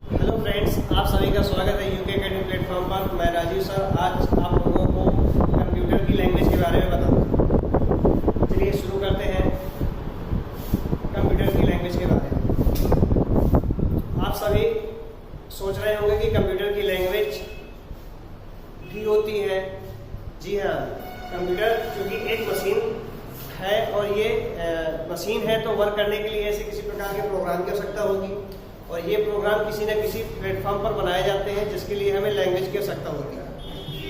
Hello friends, आप सभी का स्वागत है यूके अकेडमी प्लेटफॉर्म पर। मैं राजीव सर आज आप लोगों को कंप्यूटर की लैंग्वेज के बारे में बताऊंगा। चलिए शुरू करते हैं कंप्यूटर की लैंग्वेज के बारे में। आप सभी सोच रहे होंगे कि कंप्यूटर की लैंग्वेज भी होती है। जी हाँ, कंप्यूटर चूँकि एक मशीन है और ये मशीन है तो वर्क करने के लिए ऐसे किसी प्रकार के प्रोग्राम की आवश्यकता होगी और ये प्रोग्राम किसी न किसी प्लेटफॉर्म पर बनाए जाते हैं जिसके लिए हमें लैंग्वेज की आवश्यकता होती है।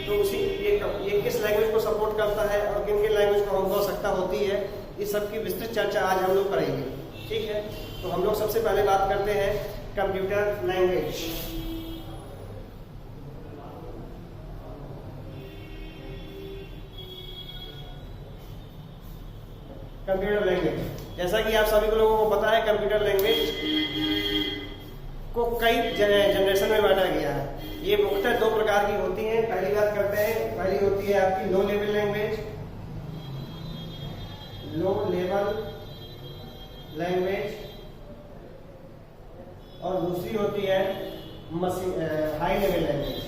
तो उसी ये किस लैंग्वेज को सपोर्ट करता है और किन किन लैंग्वेज को हमको आवश्यकता होती है, इस सब की विस्तृत चर्चा आज हम लोग करेंगे। ठीक है, तो हम लोग सबसे पहले बात करते हैं कंप्यूटर लैंग्वेज। कंप्यूटर लैंग्वेज, जैसा कि आप सभी लोगों को पता है, कंप्यूटर लैंग्वेज को कई जनरेशन में बांटा गया है। ये मुख्यतः दो प्रकार की होती हैं। पहली बात करते हैं, पहली होती है आपकी low level language, low level language, और दूसरी होती है high level language,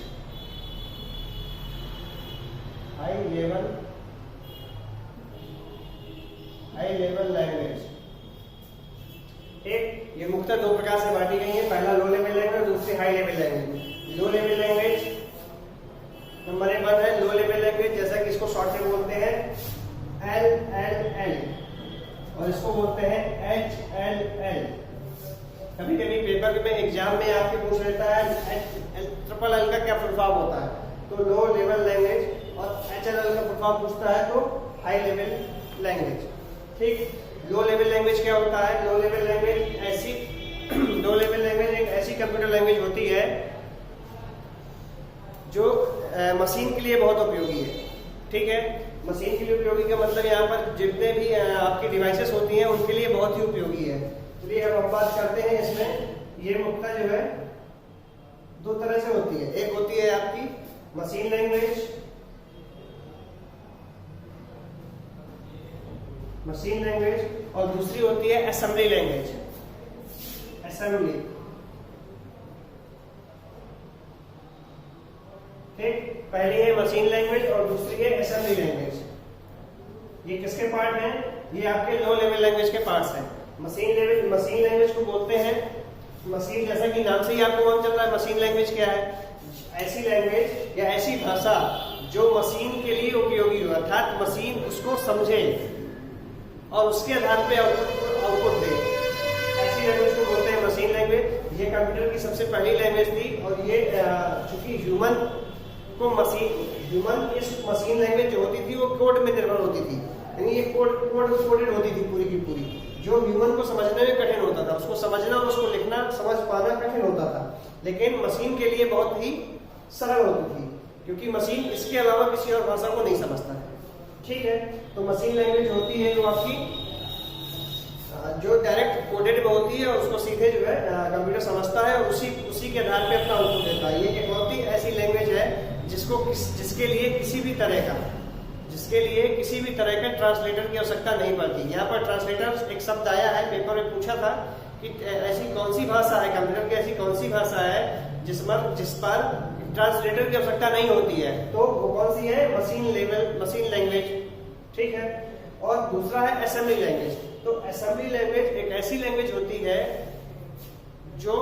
high level language. ठीक, ये मुख्यतः दो प्रकार से बांटी गई है। पहला लो लेवल लैंग्वेज, दूसरी high level language. Low level language number 1 है लो लेवल लैंग्वेज, जैसा कि इसको शॉर्ट में बोलते हैं LLL और इसको बोलते हैं HLL। कभी कभी पेपर में एग्जाम में आपके पूछ लेता है LLL का क्या फुल फॉर्म होता है, तो लो लेवल लैंग्वेज, और HLL का फुल फॉर्म पूछता है तो हाई लेवल लैंग्वेज। ठीक, लो लेवल लैंग्वेज क्या होता है? लो लेवल लैंग्वेज एक ऐसी कंप्यूटर लैंग्वेज होती है जो मशीन के लिए बहुत उपयोगी है। ठीक है, मशीन के लिए उपयोगी का मतलब यहाँ पर जितने भी आपकी डिवाइसेस होती हैं उनके लिए बहुत ही उपयोगी है। चलिए अब हम बात करते हैं इसमें। ये मुख्यतः जो है दो तरह से होती है। एक होती है आपकी मशीन लैंग्वेज, और दूसरी होती है असेंबली लैंग्वेज, असेंबली। ठीक, पहली है मशीन लैंग्वेज और दूसरी है असेंबली लैंग्वेज। ये किसके पार्ट हैं? ये आपके लो लेवल लैंग्वेज के पार्ट्स हैं। मशीन लैंग्वेज को बोलते हैं मशीन, जैसा कि नाम से ही आपको मालूम चल रहा है मशीन लैंग्वेज क्या है। ऐसी लैंग्वेज या ऐसी भाषा जो मशीन के लिए उपयोगी हो, अर्थात मशीन उसको समझे और उसके आधार पे आउटपुट दे, ऐसी लैंग्वेज को बोलते हैं मशीन लैंग्वेज। ये कंप्यूटर की सबसे पहली लैंग्वेज थी और ये चूंकि ह्यूमन इस मशीन लैंग्वेज जो होती थी वो कोड में निर्भर होती थी, यानी ये कोडेड होती थी पूरी की पूरी, जो ह्यूमन को समझने में कठिन होता था। उसको समझना और उसको लिखना समझ पाना कठिन होता था, लेकिन मशीन के लिए बहुत ही सरल होती थी क्योंकि मशीन इसके अलावा किसी और भाषा को नहीं समझता है। ठीक है, तो मशीन लैंग्वेज होती है जो आपकी जो डायरेक्ट कोडेड में होती है और उसको सीधे जो है कंप्यूटर समझता है और उसी के आधार पे अपना आउटपुट देता है। ये एक बहुत ही ऐसी लैंग्वेज है जिसके लिए किसी भी तरह का ट्रांसलेटर की आवश्यकता नहीं पड़ती। यहाँ पर ट्रांसलेटर एक शब्द आया है, पेपर में पूछा था कि ऐसी कौन सी भाषा है, कंप्यूटर की ऐसी कौन सी भाषा है जिस पर ट्रांसलेटर की आवश्यकता नहीं होती है, तो वो कौन सी है? Machine language. ठीक है, और दूसरा है असेंबली लैंग्वेज। तो असेंबली लैंग्वेज एक ऐसी लैंग्वेज होती है जो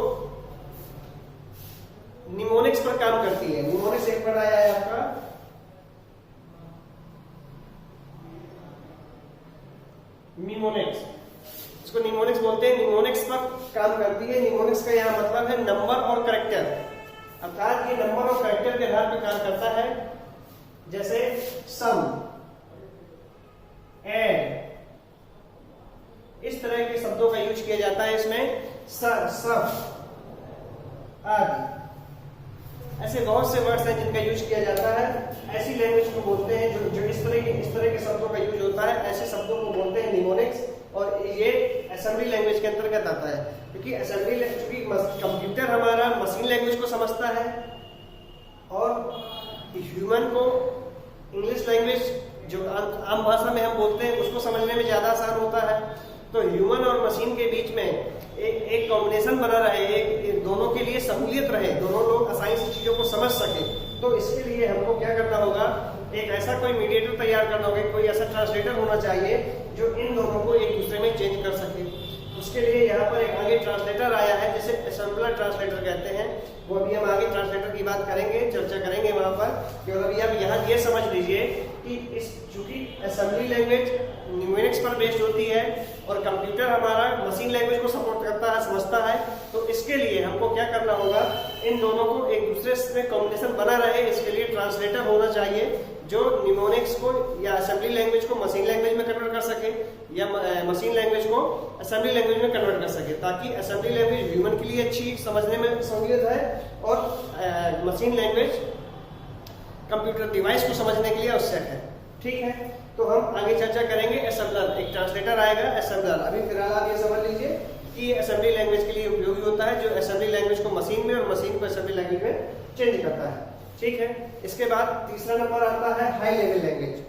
निमोनिक्स पर काम करती है। निमोनिक्स एक बार आया है आपका, निमोनिक्स, इसको निमोनिक्स बोलते हैं। निमोनिक्स पर काम करती है। निमोनिक्स का यहाँ मतलब है नंबर और कैरेक्टर, अर्थात ये नंबर और कैरेक्टर के आधार पर काम करता है। जैसे सम, ऐड, इस तरह के शब्दों का यूज किया जाता है इसमें, सब आदि। ऐसे बहुत से वर्ड्स हैं जिनका यूज किया जाता है। ऐसी लैंग्वेज को बोलते हैं जो इस तरह के शब्दों का यूज होता है, ऐसे शब्दों को बोलते हैं निमोनिक्स, और ये असेंबली लैंग्वेज के अंतर्गत आता है क्योंकि कंप्यूटर हमारा मशीन लैंग्वेज को समझता है और ह्यूमन को इंग्लिश लैंग्वेज जो आम भाषा में हम बोलते हैं उसको समझने में ज्यादा आसान होता है। तो ह्यूमन और मशीन के बीच में एक कॉम्बिनेशन बना रहे, एक दोनों के लिए सहूलियत रहे, दोनों लोग आसानी से चीजों को समझ सके, तो इसके लिए हमको क्या करना होगा, एक ऐसा कोई मीडिएटर तैयार करना होगा, कोई ऐसा ट्रांसलेटर होना चाहिए जो इन दोनों को एक दूसरे में चेंज कर सके। उसके लिए यहाँ पर एक आगे ट्रांसलेटर आया है जिसे असेंबलर ट्रांसलेटर कहते हैं। वो अभी हम आगे ट्रांसलेटर की बात करेंगे, चर्चा करेंगे वहां पर। केवल अभी आप यहाँ ये समझ लीजिए कि इस चूंकि असेंबली लैंग्वेज न्यूमेरिक्स पर बेस्ड होती है और कंप्यूटर हमारा मशीन लैंग्वेज को सपोर्ट करता है, समझता है, तो इसके लिए हमको क्या करना होगा, इन दोनों को एक दूसरे से कॉम्बिनेशन बना रहे, इसके लिए ट्रांसलेटर होना चाहिए जो न्यूमेरिक्स को या असेंबली लैंग्वेज को मशीन लैंग्वेज में कन्वर्ट कर सके या मशीन लैंग्वेज को असेंबली लैंग्वेज में कन्वर्ट कर सके, ताकि असेंबली लैंग्वेज ह्यूमन के लिए अच्छी समझने में सहूलियत है और मशीन लैंग्वेज कंप्यूटर डिवाइस को समझने के लिए आवश्यक है। ठीक है, तो हम आगे चर्चा करेंगे। असेंबलर, एक ट्रांसलेटर आएगा असेंबलर। अभी फिलहाल आप ये समझ लीजिए कि असेंबली लैंग्वेज के लिए उपयोगी होता है, जो असेंबली लैंग्वेज को मशीन में और मशीन को असेंबली लैंग्वेज में चेंज करता है। ठीक है, इसके बाद तीसरा नंबर आता है high level language.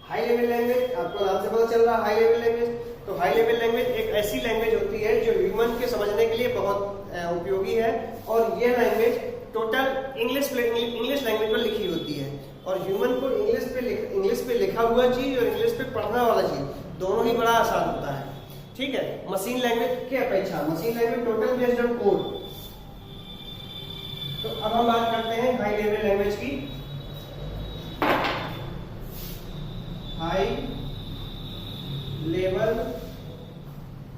High level language आपको नाम से पता चल रहा है, हाई लेवल लैंग्वेज। तो हाई लेवल लैंग्वेज एक ऐसी लैंग्वेज होती है जो ह्यूमन के समझने के लिए बहुत उपयोगी है, और यह लैंग्वेज टोटल इंग्लिश लैंग्वेज पर लिखी होती है, और ह्यूमन को इंग्लिश पे लिखा हुआ चीज और इंग्लिश पे पढ़ना वाला चीज दोनों ही बड़ा आसान होता है। ठीक है, मशीन लैंग्वेज की अपेक्षा machine language total based on code. तो अब हम बात करते हैं हाई लेवल लैंग्वेज की। हाई लेवल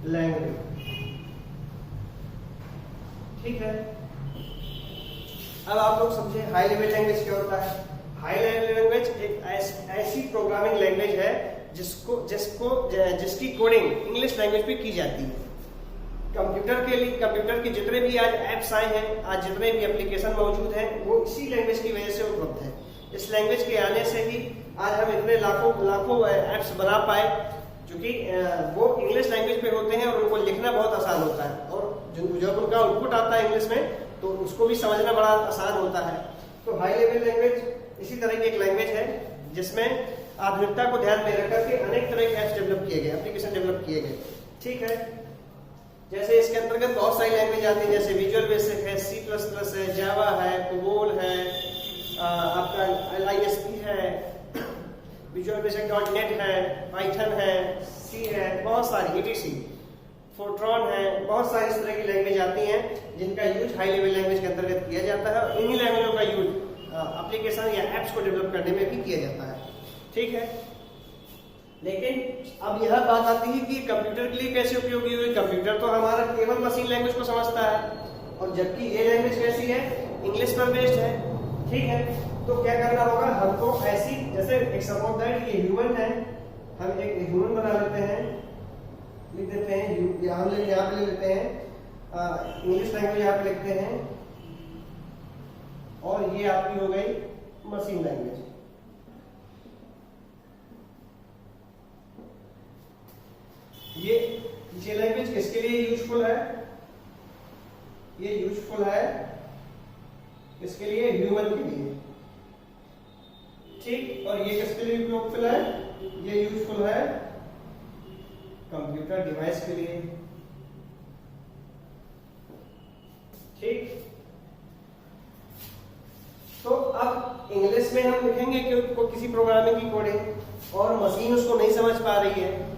लैंग्वेज, ठीक है। अब आप लोग समझे हाई लेवल लैंग्वेज क्या होता है। हाई लेवल लैंग्वेज एक ऐसी प्रोग्रामिंग लैंग्वेज है जिसकी कोडिंग इंग्लिश लैंग्वेज पे की जाती है। कंप्यूटर के जितने भी आज ऐप्स आए हैं, आज जितने भी एप्लीकेशन मौजूद हैं, वो इसी लैंग्वेज की वजह से उपलब्ध है। इस लैंग्वेज के आने से ही आज हम इतने लाखों ऐप्स बना पाए, जो कि वो इंग्लिश लैंग्वेज पे होते हैं और उनको लिखना बहुत आसान होता है, और जब उनका आउटपुट आता है इंग्लिश में तो उसको भी समझना बड़ा आसान होता है। तो हाई लेवल लैंग्वेज इसी तरह की एक लैंग्वेज है जिसमें आधुनिकता को ध्यान में रख करके अनेक तरह के ऐप्स डेवलप किए गए, एप्लीकेशन डेवलप किए गए। ठीक है, जैसे इसके अंतर्गत बहुत सारी लैंग्वेज आती है, जैसे विजुअल बेसिक है, C++ है, जावा है, कोबोल है, आपका LISP है, विजुअल बेसिक .NET है, पाइथन है, C है, बहुत सारी ETC, फोर्ट्रॉन है, बहुत सारी इस तरह की लैंग्वेज आती हैं जिनका यूज हाई लेवल लैंग्वेज के अंतर्गत किया जाता है, और इन्हीं लैंग्वेजों का यूज एप्लीकेशन या एप्स को डेवलप करने में भी किया जाता है। ठीक है, लेकिन अब यह बात आती है कि कंप्यूटर के लिए कैसे उपयोगी हुई। कंप्यूटर तो हमारा केवल मशीन लैंग्वेज को समझता है, और जबकि ये लैंग्वेज कैसी है, इंग्लिश पर बेस्ड है। ठीक है, तो क्या करना होगा हमको, ऐसी जैसे एक सपोज दैट ये ह्यूमन है, हम एक ह्यूमन बना लेते हैं, लिख देते हैं, हम यहाँ पे ले लेते हैं, इंग्लिश लैंग्वेज यहाँ पे लिखते हैं, और ये आपकी हो गई मशीन लैंग्वेज। ये लैंग्वेज किसके लिए यूजफुल है, ये यूजफुल है इसके लिए, ह्यूमन के लिए। ठीक, और ये किसके लिए यूजफुल है, ये यूजफुल है कंप्यूटर डिवाइस के लिए। ठीक, तो अब इंग्लिश में हम लिखेंगे कि किसी प्रोग्रामिंग की कोडिंग, और मशीन उसको नहीं समझ पा रही है।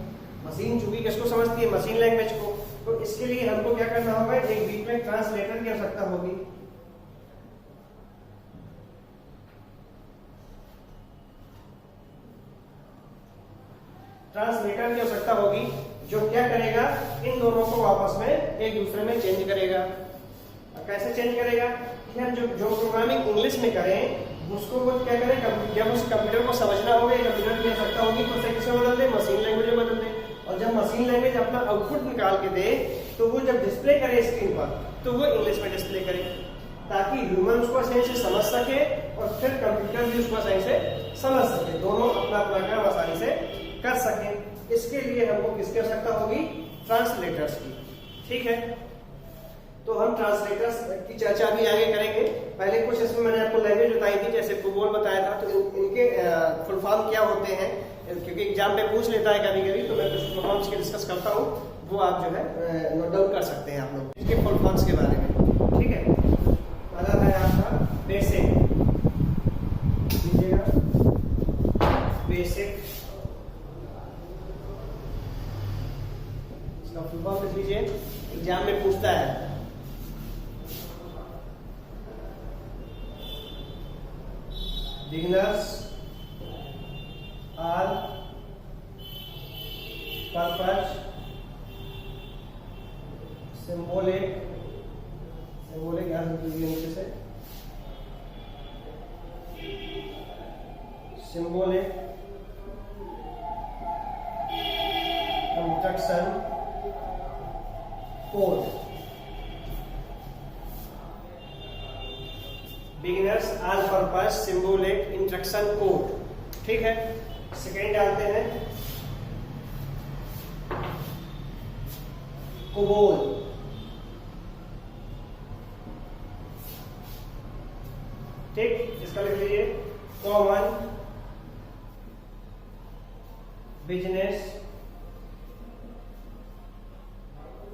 मशीन चूंकि किसको समझती है, मशीन लैंग्वेज को, तो इसके लिए हमको क्या करना होगा, एक बीच में ट्रांसलेटर की आवश्यकता होगी। ट्रांसलेटर की आवश्यकता होगी जो क्या करेगा, इन दोनों को आपस में एक दूसरे में चेंज करेगा। कैसे चेंज करेगा कि हम जो प्रोग्रामिंग इंग्लिश में करें उसको वो क्या करें, जब उस कंप्यूटर को समझना होगा, कंप्यूटर की आवश्यकता होगी तो उसे किसमें बदल दे, मशीन लैंग्वेज में बदल दे। और जब मशीन लैंग्वेज अपना आउटपुट निकाल के दे तो वो जब डिस्प्ले करे स्क्रीन पर तो वो इंग्लिश में डिस्प्ले करे, ताकि ह्यूमन उसको आसानी से समझ सके और फिर कंप्यूटर भी उसको आसानी से समझ सके, दोनों अपना अपना काम आसानी से कर सके। इसके लिए हमको किसकी आवश्यकता होगी, ट्रांसलेटर्स की। ठीक है, तो हम ट्रांसलेटर्स की चर्चा भी आगे करेंगे। पहले कुछ इसमें मैंने आपको लैंग्वेज बताई थी, जैसे कोबोल बताया था, तो इनके फुल फॉर्म क्या होते हैं, क्योंकि एग्जाम में पूछ लेता है कभी कभी, तो मैं कुछ फुल फॉर्म्स के डिस्कस करता हूँ, वो आप जो है नोट डाउन कर सकते हैं आप लोग इसके फुल फॉर्म्स के बारे में। है? बिगिनर्स आर पर्पस सिंबॉलिक याद कीजिए नीचे से, सिंबॉलिक इंस्ट्रक्शन कोड। बिगिनर्स आल पर्पस सिंबॉलिक इंस्ट्रक्शन कोड। ठीक है, सेकेंड डालते हैं कोबोल। ठीक, इसका लिख लीजिए common business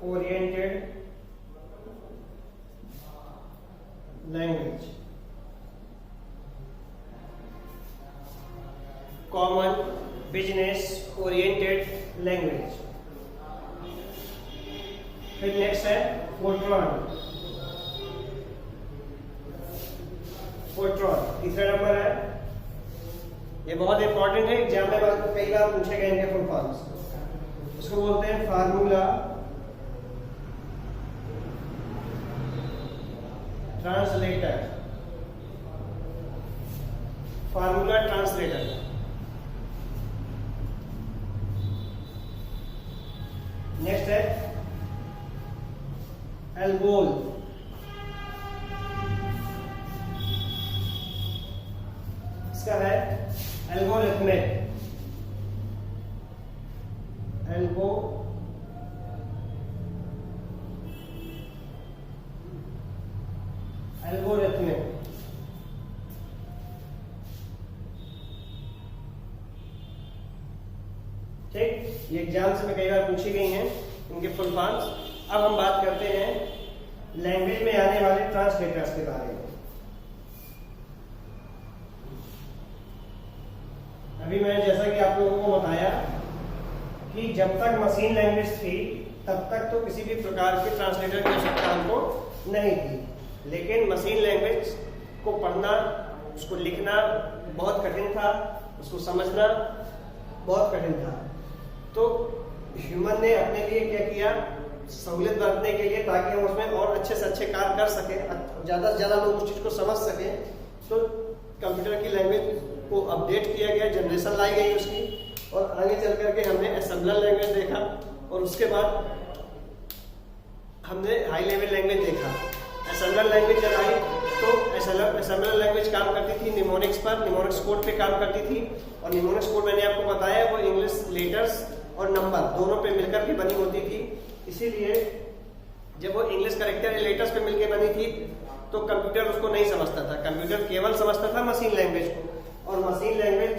oriented language. Common business oriented language. फिर नेक्स्ट है फोर्ट्रॉन। तीसरा नंबर है, ये बहुत इंपॉर्टेंट है, एग्जाम में कई बार पूछे गए इनके फुल फॉर्म्स। इसको बोलते हैं formula translator. Formula translator. Next है एल्गोल। इसका है एल्गोरिथमिक। एल्गोरिथमिक। ठीक, ये एग्जाम से कई बार पूछी गई हैं इनके फुल फॉर्म्स। अब हम बात करते हैं लैंग्वेज में आने वाले ट्रांसलेटर्स के बारे में। अभी मैंने जैसा कि आप लोगों को बताया कि जब तक मशीन लैंग्वेज थी तब तक तो किसी भी प्रकार के ट्रांसलेटर की आवश्यकता हमको नहीं थी, लेकिन मशीन लैंग्वेज को पढ़ना, उसको लिखना बहुत कठिन था, उसको समझना बहुत कठिन था। तो ह्यूमन ने अपने लिए क्या किया, सहूलियत बरतने के लिए, ताकि हम उसमें और अच्छे से अच्छे कार्य कर सके, ज़्यादा से ज़्यादा लोग उस चीज़ को समझ सके, तो कंप्यूटर की लैंग्वेज को अपडेट किया गया, जनरेशन लाई गई उसकी, और आगे चल करके हमने असेंबलर लैंग्वेज देखा, और उसके बाद हमने हाई लेवल लैंग्वेज देखा। असेंबलर लैंग्वेज जब आई तो असेंबलर लैंग्वेज काम करती थी निमोनिक्स पर, निमोनिक्स कोड पे काम करती थी, और निमोनिक्स कोड मैंने आपको बताया वो इंग्लिश लेटर्स और नंबर दोनों पे मिलकर के बनी होती थी। इसीलिए जब वो इंग्लिश कैरेक्टर लेटर्स पे मिलकर बनी थी तो कंप्यूटर उसको नहीं समझता था। कंप्यूटर केवल समझता था मशीन लैंग्वेज को, और मशीन लैंग्वेज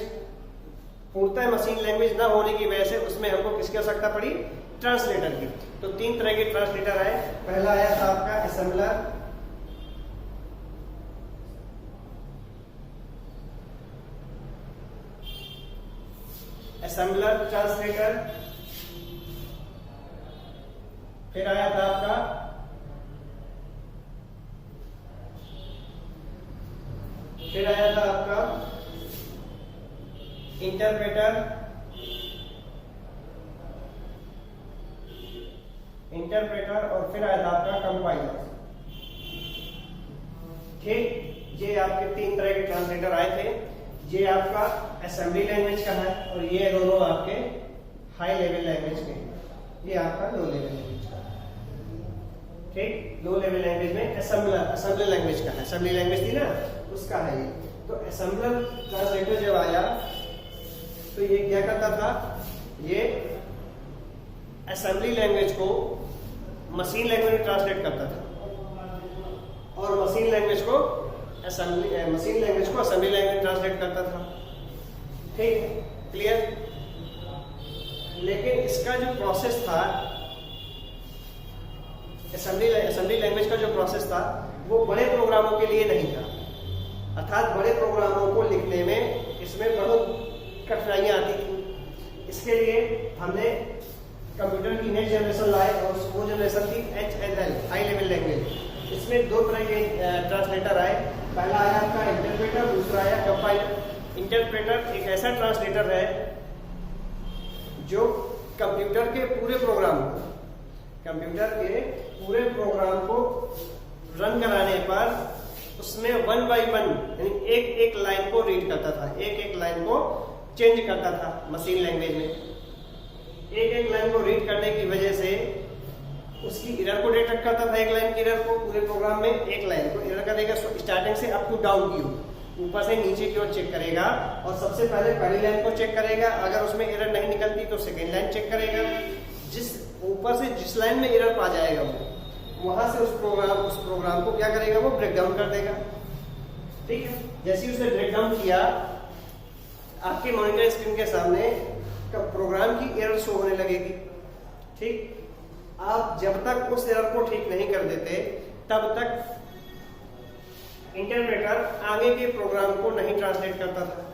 पूर्णतः मशीन लैंग्वेज ना होने की वजह से उसमें हमको किसकी आवश्यकता पड़ी, ट्रांसलेटर की। तो 3 तरह के ट्रांसलेटर आए। पहला आया था आपका असेंबलर, ट्रांसलेटर। फिर आया था आपका इंटरप्रेटर, और फिर आया था आपका कंपाइलर। ठीक, ये आपके 3 तरह के ट्रांसलेटर आए थे। ये आपका असेंबली लैंग्वेज का है, और ये दोनों आपके हाई लेवल लैंग्वेज के। ये आपका लो लेवल लैंग्वेज का। ठीक, लो लेवल लैंग्वेज में असेंबलर लैंग्वेज का है, असेंबली लैंग्वेज थी ना उसका है ये। तो असेंबलर ट्रांसलेटर जब आया तो ये क्या करता था, ये असेंबली लैंग्वेज को मशीन लैंग्वेज में ट्रांसलेट करता था, और मशीन लैंग्वेज को असेंबली लैंग्वेज में ट्रांसलेट करता था। ठीक, क्लियर। लेकिन इसका जो प्रोसेस था, असेंबली लैंग्वेज का जो प्रोसेस था वो बड़े प्रोग्रामों के लिए नहीं था, अर्थात बड़े प्रोग्रामों को लिखने में इसमें बहुत कठिनाइयां आती थी। इसके लिए हमने कंप्यूटर की नेक्स्ट जनरेशन लाए और वो जनरेशन थी HLL, हाई लेवल लैंग्वेज। इसमें दो तरह के ट्रांसलेटर आए। पहला आया आपका इंटरप्रेटर, दूसरा आया कंपाइलर। इंटरप्रेटर एक ऐसा ट्रांसलेटर है जो कंप्यूटर के पूरे प्रोग्राम को रन कराने पर उसमें 1 by 1 यानी एक एक लाइन को रीड करता था, एक एक लाइन को चेंज करता था मशीन लैंग्वेज में। एक एक लाइन को रीड करने की वजह से उसकी एरर को डिटेक्ट करता था, एक लाइन की एरर को पूरे प्रोग्राम में एक लाइन को एरर करेगा, स्टार्टिंग से अप टू डाउन की ओर, ऊपर से नीचे की ओर चेक करेगा और सबसे पहले पहली लाइन को चेक करेगा। अगर उसमें एरर नहीं निकलती तो सेकेंड लाइन चेक करेगा। जिस ऊपर से जिस लाइन में एरर पा जाएगा वो वहां से उस प्रोग्राम को क्या करेगा, वो ब्रेक डाउन कर देगा। ठीक है, जैसे ही उसने ब्रेक डाउन किया आपके मॉनिटर स्क्रीन के सामने प्रोग्राम की एरर शो होने लगेगी। ठीक, आप जब तक उस एरर को ठीक नहीं कर देते तब तक इंटरप्रेटर आगे के प्रोग्राम को नहीं ट्रांसलेट करता था।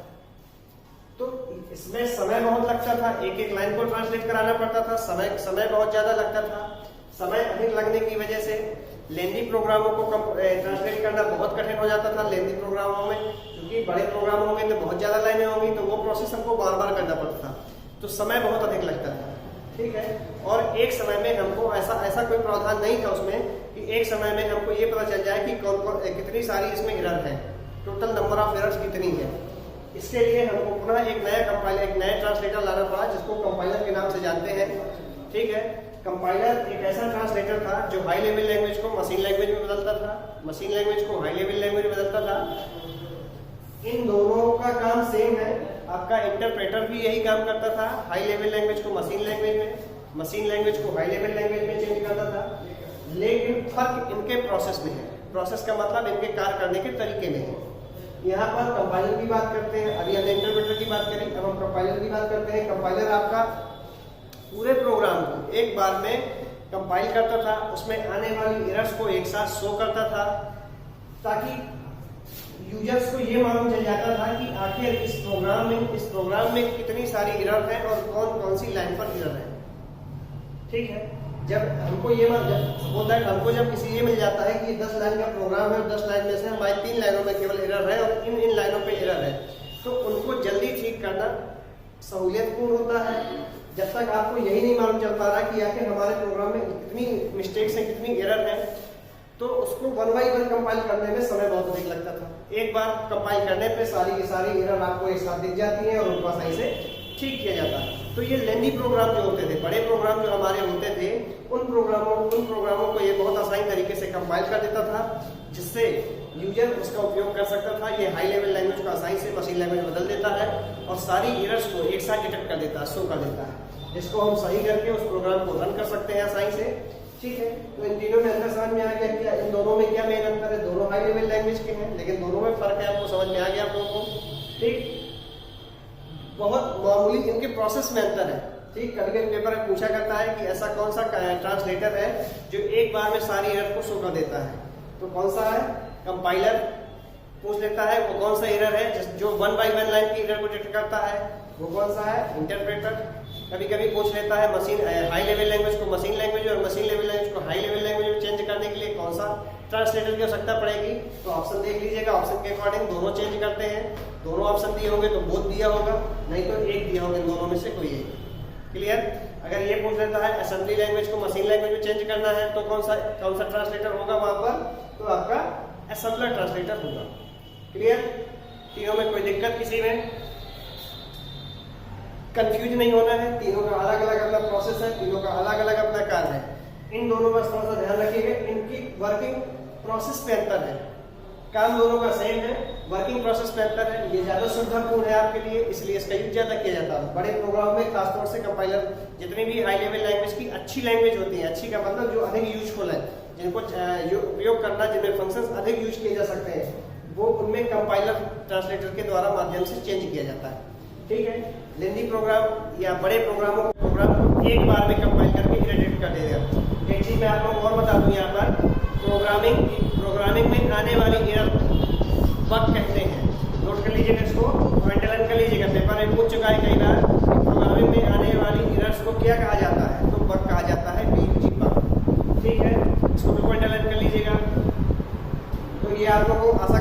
तो इसमें समय बहुत लगता था, एक एक लाइन को ट्रांसलेट कराना पड़ता था, समय बहुत ज्यादा लगता था। समय अधिक लगने की वजह से लेंदी प्रोग्रामों को ट्रांसलेट करना बहुत कठिन हो जाता था। लेंदी प्रोग्रामों में क्योंकि बड़े प्रोग्राम होंगे तो बहुत ज्यादा लाइनें होंगी, तो वो प्रोसेस हमको बार बार करना पड़ता था, तो समय बहुत अधिक लगता था। ठीक है, और एक समय में हमको ऐसा कोई प्रावधान नहीं था उसमें कि एक समय में हमको ये पता चल जाए कि कितनी सारी इसमें एरर है, टोटल नंबर ऑफ एरर्स कितनी है। इसके लिए हमको पुनः एक नया ट्रांसलेटर लाना पड़ा जिसको कंपाइलर के नाम से जानते हैं। ठीक है, कंपाइलर एक ऐसा ट्रांसलेटर था जो हाई लेवल लैंग्वेज को मशीन लैंग्वेज में बदलता था, मशीन लैंग्वेज को हाई लेवल लैंग्वेज में बदलता था। इन दोनों का काम सेम है। आपका इंटरप्रेटर भी यही काम करता था, हाई लेवल लैंग्वेज को मशीन लैंग्वेज में, मशीन लैंग्वेज को हाई लेवल लैंग्वेज में चेंज करता था। लेकिन फर्क इनके प्रोसेस में है। प्रोसेस का मतलब इनके कार्य करने के तरीके में है। यहाँ पर कंपाइलर की बात करते हैं, अभी हमने इंटरप्रेटर की बात करी, अब हम कंपाइलर की बात करते हैं। कंपाइलर आपका पूरे प्रोग्राम को एक बार में कंपाइल करता था, उसमें आने वाली एरर्स को एक साथ शो करता था ताकि यूजर्स को ये मालूम चल जाता था कि आखिर इस प्रोग्राम में कितनी सारी एरर है और कौन कौन सी लाइन पर एरर है। ठीक है, जब हमको जब किसी ये मिल जाता है कि 10 लाइन का प्रोग्राम है और 10 लाइन में से हमारी 3 लाइनों में केवल एरर है और इन लाइनों पे एरर है, तो उनको जल्दी ठीक करना सहूलियतपूर्ण होता है। जब तक आपको यही नहीं मालूम चल पा रहा कि आखिर हमारे प्रोग्राम में कितनी मिस्टेक्स है, कितनी एरर है, तो उसको 1 by 1 कंपाइल करने में समय बहुत अधिक लगता था। एक बार कंपाइल करने पे सारी की सारी एरर आपको एक साथ दिख जाती है और उनको आसानी से ठीक किया जाता है। तो ये लेंदी प्रोग्राम जो होते थे, बड़े प्रोग्राम जो हमारे होते थे, उन प्रोग्रामों को ये बहुत आसानी तरीके से कंपाइल कर देता था, जिससे यूजर उसका उपयोग कर सकता था। ये हाई लेवल लैंग्वेज को आसानी से मशीन लैंग्वेज बदल देता है और सारी एरर्स को एक साथ डिटेक्ट कर देता है, शो कर देता है, जिसको हम सही करके उस प्रोग्राम को रन कर सकते हैं आसानी से। ठीक है, तो इन तीनों में अंतर समझ में आ गया क्या इन दोनों में क्या मेन अंतर है। दोनों हाई लेवल लैंग्वेज के हैं, लेकिन दोनों में फर्क है, आपको समझ में आ गया आप लोगों को। ठीक, बहुत मामूली इनके प्रोसेस में अंतर है। ठीक, कभी कभी पेपर में पूछा करता है कि ऐसा कौन सा ट्रांसलेटर है जो एक बार में सारी एरर को शो कर देता है, तो कौन सा है? कंपाइलर पूछ लेता है वो कौन सा एरर है जो 1 by 1 लाइन की एरर को डिटेक्ट करता है, वो कौन सा है? इंटरप्रेटर। कभी कभी पूछ लेता है हाई लेवल लैंग्वेज को मशीन लैंग्वेज और मशीन लेवल लैंग्वेज को हाई लेवल लैंग्वेज में चेंज करने के लिए कौन सा ट्रांसलेटर की आवश्यकता पड़ेगी। तो ऑप्शन देख लीजिएगा, ऑप्शन के अकॉर्डिंग दोनों चेंज करते हैं। दोनों ऑप्शन दिए होंगे तो बोथ दिया होगा, नहीं तो एक दिया होगा, दोनों में से कोई एक। क्लियर? अगर ये पूछ लेता है असेंबली लैंग्वेज को मशीन लैंग्वेज में चेंज करना है तो कौन सा ट्रांसलेटर होगा वहां पर, तो आपका असेंबलर ट्रांसलेटर होगा। क्लियर? तीनों में कोई दिक्कत किसी में कंफ्यूज नहीं होना है। तीनों का अलग अलग अपना प्रोसेस है, तीनों का अलग अलग अपना कार्य है। इन दोनों का थोड़ा सा ध्यान रखिएगा, इनकी वर्किंग प्रोसेस पे अंतर है। काम दोनों का सेम है, वर्किंग प्रोसेस पे अंतर है। ये ज्यादा सुविधापूर्ण है आपके लिए, इसलिए इसका यूज ज्यादा किया जाता है बड़े प्रोग्राम में। खासतौर से कंपाइलर जितनी भी हाई लेवल लैंग्वेज की अच्छी लैंग्वेज होती है, अच्छी का मतलब जो अधिक यूजफुल है, जिनको उपयोग करना, जिनमें फंक्शंस अधिक यूज किए जा सकते हैं, वो उनमें कंपाइलर ट्रांसलेटर के द्वारा माध्यम से चेंज किया जाता है। ठीक है, लेंदी प्रोग्राम या बड़े प्रोग्राम को एक बार में कंपाइल करके इरेडिट कर देगा। एक चीज मैं आप लोगों को और बता दूं, यहाँ पर प्रोग्रामिंग में आने वाली एरर बग कहते हैं। नोट कर लीजिएगा, इसको अंडरलाइन कर लीजिएगा, पेपर में पूछ चुका है कई बार। प्रोग्रामिंग में आने वाली एरर्स को क्या कहा जाता है, तो ये आप लोगों को आशा